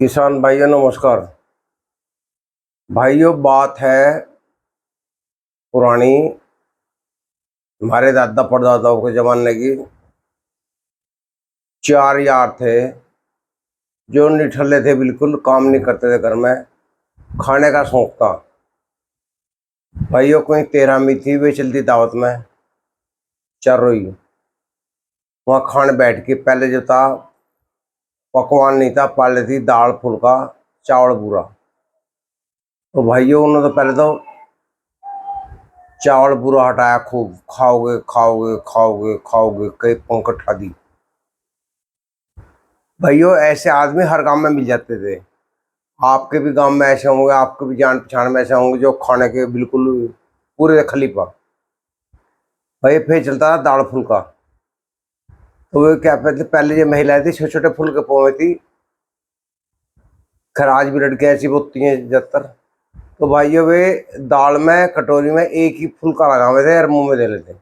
किसान भाइयों नमस्कार। भाइयों बात है पुरानी, हमारे दादा परदादाओं के जमाने की। चार यार थे जो निठल्ले थे, बिल्कुल काम नहीं करते थे घर में, खाने का शौक था। भाइयों कोई 13वीं थी, वे चलती दावत में चरोई। वहाँ खाने बैठ के पहले जो था पकवान नहीं था, पहले थी दाल फुल्का चावल पूरा। तो भाइयों उन्होंने तो पहले तो चावल पूरा हटाया, खूब खाओगे खाओगे खाओगे खाओगे, कई पंख उठा दी। भाइयों ऐसे आदमी हर गांव में मिल जाते थे। आपके भी गांव में ऐसे होंगे, आपके भी जान पहचान में ऐसे होंगे जो खाने के बिल्कुल पूरे खलीफा। भाई फिर चलता था दाल फुल्का। तो वो क्या कहते, पहले जो महिलाएं थी छोटे छोटे फुल्के पोए थी। खैर आज भी लड़कियां ऐसी होती हैं ज्यादातर। तो भाइयों वे दाल में कटोरी में एक ही फुल्का लगा हुए थे और मुंह में दे लेते।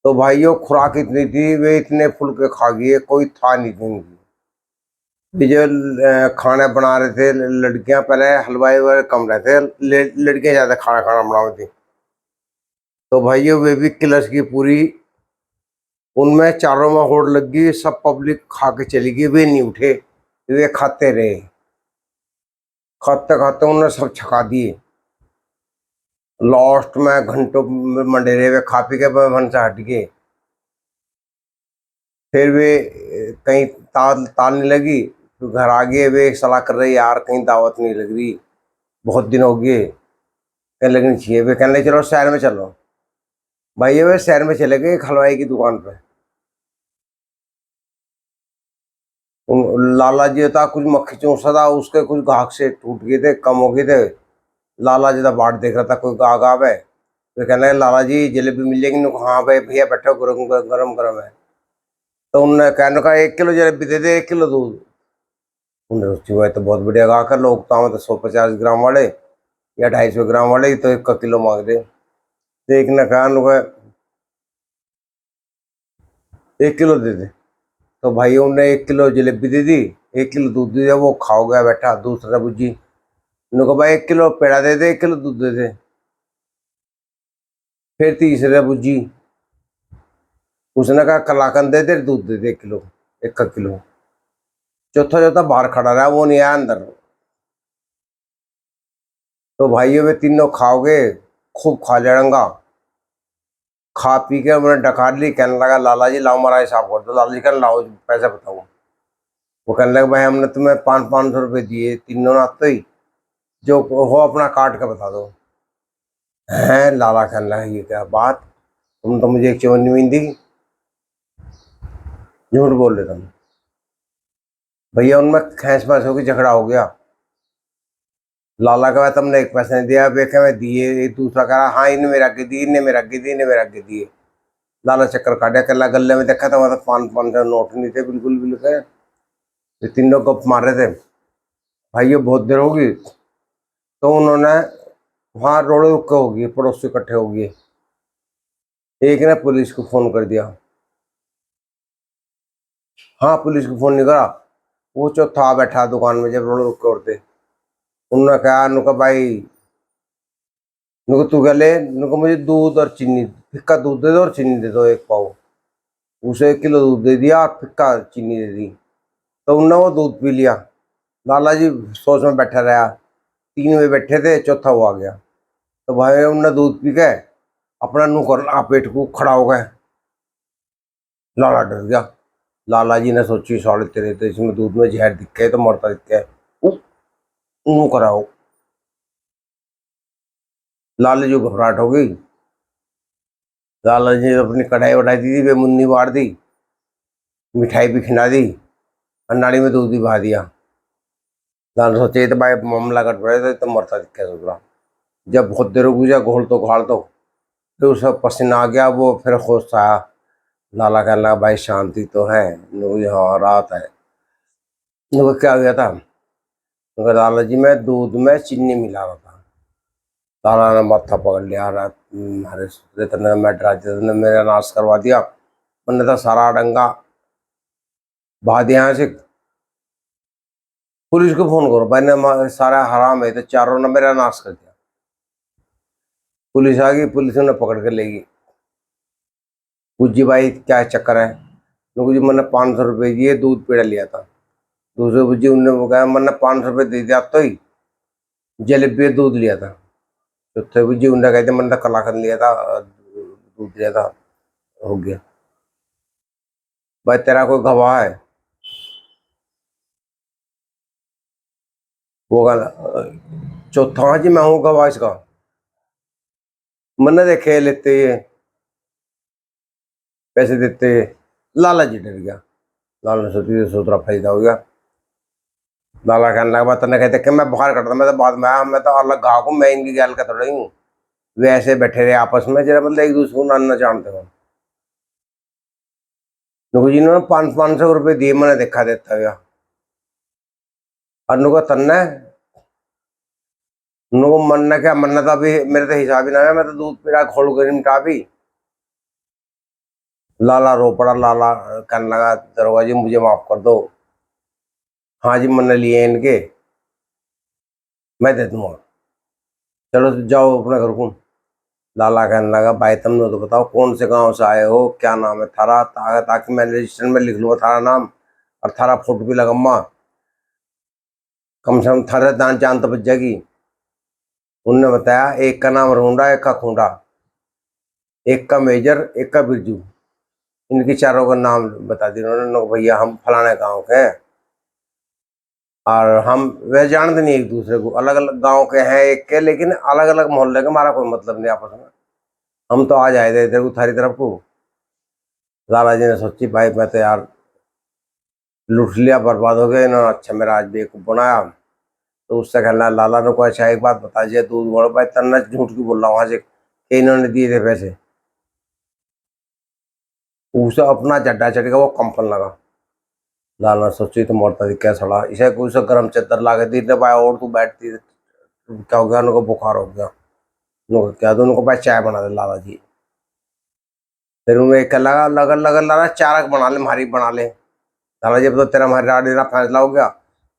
तो भाइयों खुराक इतनी थी, वे इतने फुल्के खा गए, कोई था नहीं थी उनकी। ये जो खाना बना रहे थे लड़कियां, पहले हलवाई वगैरह कम रहते, लड़कियां ज्यादा खाना खाना बना रही थी। तो भाइयों वे भी किलस की पूरी, उनमें चारों में होड़ लग गई, सब पब्लिक खा के चली गई, वे नहीं उठे, वे खाते रहे। खाते खाते उन्होंने सब छका दिए। लास्ट में घंटों में मंडे रहे, वे खा पी के मन से हट गए। फिर वे कहीं तालने लगी, तो घर आ गए। वे सलाह कर रहे यार कहीं दावत नहीं लग रही, बहुत दिन हो गए, कहीं लगनी चाहिए। वे कहने लगे चलो शहर में चलो। भाई वे शहर में चले गए एक हलवाई की दुकान पे। लाला जी था, कुछ मक्खी चूसा था, उसके कुछ गाहक से टूट गए थे, कम हो गए थे। लाला जी का बाट देख रहा था, कोई गाहक आवे तो कहने लगे लाला जी जलेबी मिल जाएगी। उनको हाँ भाई भैया बैठो, गरम गरम गरम है। तो उन्होंने कहने का 1 किलो जलेबी दे दे, 1 किलो दूध। उन्होंने सोची भाई तो बहुत बढ़िया गाहक है, लोग तो हमें तो 150 ग्राम वाले या 250 ग्राम वाले ही तो 1 किलो मांग दे। तो एक ने कहा उनको 1 किलो दे दे। तो भाई उन्हें 1 किलो जलेबी दे दी, 1 किलो दूध दे दिया। वो खाओ गया बैठा। दूसरा बुज्जी उन्होंने कहा भाई 1 किलो पेड़ा दे दे, 1 किलो दूध दे दे। फिर तीसरे बुज्जी, उसने कहा कलाकंद दे दे, दूध दे दे 1 किलो, 1 किलो। चौथा चौथा बाहर खड़ा रहा, वो नहीं आया अंदर। तो भाइयों वे तीनों खाओगे, खूब खा लड़ंगा। खा पी के उन्होंने डकार ली, कहने लगा लाला जी लाओ हमारा हिसाब कर दो। लाला जी कहने लाओ पैसे बताओ। वो कहने लगे भाई हमने तुम्हें 500-500 रुपये दिए, तीनों नाते ही, जो हो अपना काट के बता दो। है लाला कहने लगा ये क्या बात, तुम तो मुझे एक चवन्नी नहीं दी, झूठ बोल रहे तुम। भैया उनमें खैस मैस होगी, झगड़ा हो गया। लाला का तुमने एक पैसे नहीं दिया, बेखे में दिए। एक दूसरा कह रहा हाँ इन्हें मेरा आगे दिए, इन्हें मेरा आगे दिए, इन्हें मेरा आगे दिए। लाला चक्कर काटा, कल्ला गले में देखा था वहां तो 500-500 नोट नहीं थे, बिल्कुल बिल्कुल। ये तीनों गप मार रहे थे। भाई ये बहुत देर होगी। तो उन्होंने वहाँ रोड़े रुके हो गए, पड़ोसी इकट्ठे हो गए। एक ने पुलिस को फोन कर दिया। हाँ पुलिस को फोन नहीं करा, वो चौथा बैठा दुकान में जब रोड़े रुके होते। उन्होंने कहा उनका भाई, उनको तू क्या ले, उनको मुझे दूध और चीनी, फिक्का दूध दे दो और चीनी दे दो 1 पाव। उसे 1 किलो दूध दे दिया और फिक्का चीनी दे दी। तो उनने वो दूध पी लिया। लाला जी सोच में बैठा रहा। 3 बजे बैठे थे, चौथा वो आ गया। तो भाई उनने दूध पी के अपना मुंह कर पेट को खड़ा हो गए। लाला डर गया। लाला जी ने सोची साढ़े तेरे तो इसमें दूध में जहर दिखे तो मरता दिखे, मुंह कराओ। लाला जी को घबराहट हो गई। लाला जी ने अपनी कढ़ाई उठाई दी थी, वे मुन्नी मार दी, मिठाई भी खिला दी और नाली में दूध भी बहा दिया। लाला सोचे तो भाई मामला गड़बड़े तो मरता दिखे दूसरा। जब बहुत देर हो गया घोल तो घाल दो, फिर उसका पसीना आ गया, वो फिर होश आया। लाला कहने लगा भाई शांति तो है। मुझे हाँ रात है। मुझे क्या हो गया था, मगर लाला जी मैं दूध में चीनी मिला रहा था। लाला ने माथा पकड़ लिया, हमारे इतने मैं डरा दिया, ने मेरा नाश करवा दिया। मैंने तो सारा डंगा बहा दिया यहाँ से। पुलिस को फोन करो भाई ने सारा हराम है तो चारों ने मेरा नाश कर दिया। पुलिस आ गई, पुलिस ने पकड़ के लेगी। पूछी भाई क्या चक्कर है? जी मैंने 500 रुपये दिए, दूध पेड़ा लिया था। दूसरे बुज्जी उनने वो कहा मैंने 500 रुपये दे दिया तो ही जलेबी दूध लिया था। चौथे बुज्जी उनने कहते मैंने तो कलाकंद लिया था, दूध लिया था, हो गया। भाई तेरा कोई गवाह है? वो कहना चौथा, हाँ जी मैं हूँ गवाह इसका, मैंने देखे लेते पैसे देते। लाला जी डर गया। लाला ने सोची सोचरा फायदा हो गया। लाला कहने लगा तने कहते कि मैं बाहर करता, मैं तो बाद में आया, मैं तो अलग गाँव को, मैं इनकी गैल का थोड़ा ही हूँ। वे ऐसे बैठे रहे आपस में, जरा मतलब एक दूसरे को ना जानते हो। नुको जी ने 500 रुपये दिए, मैंने देखा देता गया। और नुको तन्ने नुको मन ने क्या मन था, अभी मेरे तो हिसाब ही ना है, मैं तो दूध पीड़ा खोल कर निपटा भी। लाला रो पड़ा। लाला कहने लगा दरोगा जी मुझे माफ कर दो। हाँ जी मैंने लिए इनके, मैं दे दूंगा, चलो जाओ अपने घर को। लाला कहने लगा भाई तुमने तो बताओ कौन से गांव से आए हो, क्या नाम है थारा, ताकि मैं रजिस्टर में लिख लूँगा थारा नाम और थारा फोटो भी लगम्मा, कम से कम थारा दान जान तो बच जाएगी। उनने बताया एक का नाम रोंडा, एक का खूंडा, एक का मेजर, एक का बिरजू। इनकी चारों का नाम बता दिया उन्होंने। भैया हम फलाने गांव के हैं और हम वे जानते नहीं एक दूसरे को, अलग अलग गांव के हैं एक के, लेकिन अलग अलग मोहल्ले के, हमारा कोई मतलब नहीं आपस में, हम तो आज आए थे इधर को थारी तरफ को। लाला जी ने सोची भाई मैं तो यार लूट लिया, बर्बाद हो गया इन्होंने, अच्छा मेरा आज बेवकूफ़ बनाया। तो उससे कहना लाला ने को अच्छा एक बात बता दिया, दूध बोलो भाई तन्ना झूठ क्यों बोल रहा हूँ वहाँ से कि इन्होंने दिए थे पैसे। उसे अपना चड्डा चढ़ गया, वो कंपन लगा। लाला ने सोची तो मोड़ता दिखा सड़ा, इसे कोई सा गर्म चद्दर ला के दी ने भाई, और तू बैठती क्या हो गया, उनको बुखार हो गया। उनको क्या दो, उनको भाई चाय बना दे लाला जी। फिर उन्हें एक लगा लगन लगन लाला चारक बना ले, हमारी बना ले। लाला जी अब तो तेरा हमारी राडी ना फैसला हो गया।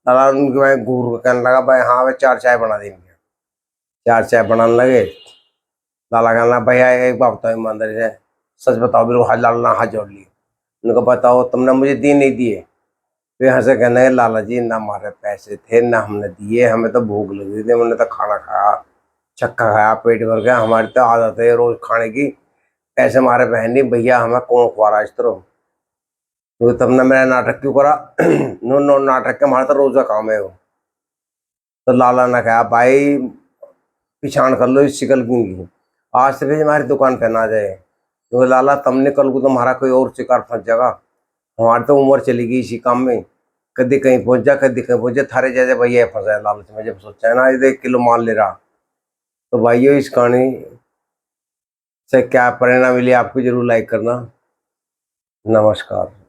लाला उनके भाई घूर के कहने लगा भाई हाँ भाई 4 चाय बना देंगे। 4 चाय बनाने लगे। लाला कहना भैया एक बात बताओ ईमानदारी से, सच बताओ बिल्कुल, हाथ लाला हाथ जोड़ लिए। उनको बताओ तुमने मुझे दिए नहीं दिए? फिर हंसे कहने लगे लाला जी ना हमारे पैसे थे ना हमने दिए, हमें तो भूख लगी थी, हमने तो खाना खाया, छक्का खाया, पेट भर गया, हमारी तो आदत है रोज खाने की, पैसे हमारे बहन नहीं भैया, हमें कौन खुआ रहा इस तरह। तो तुमने मेरा नाटक क्यों करा? नो नो नाटक के हमारा तो रोज का काम है वो। तो लाला ने कहा भाई पिछाण कर लो इस शिकल की, आज से फिर हमारी दुकान पे ना जाए। तो लाला तुमने कल को तुम्हारा कोई और शिकार फंस जाएगा, हमारी तो उम्र चली गई इसी काम में, कभी कहीं पहुंच जा कभी कहीं पहुंच जा, थारे जैसे भैया फंसा है लालच में, जब सोचा है ना ये 1 किलो माल ले रहा। तो भाइयों इस कहानी से क्या परिणाम मिले आपको जरूर लाइक करना। नमस्कार।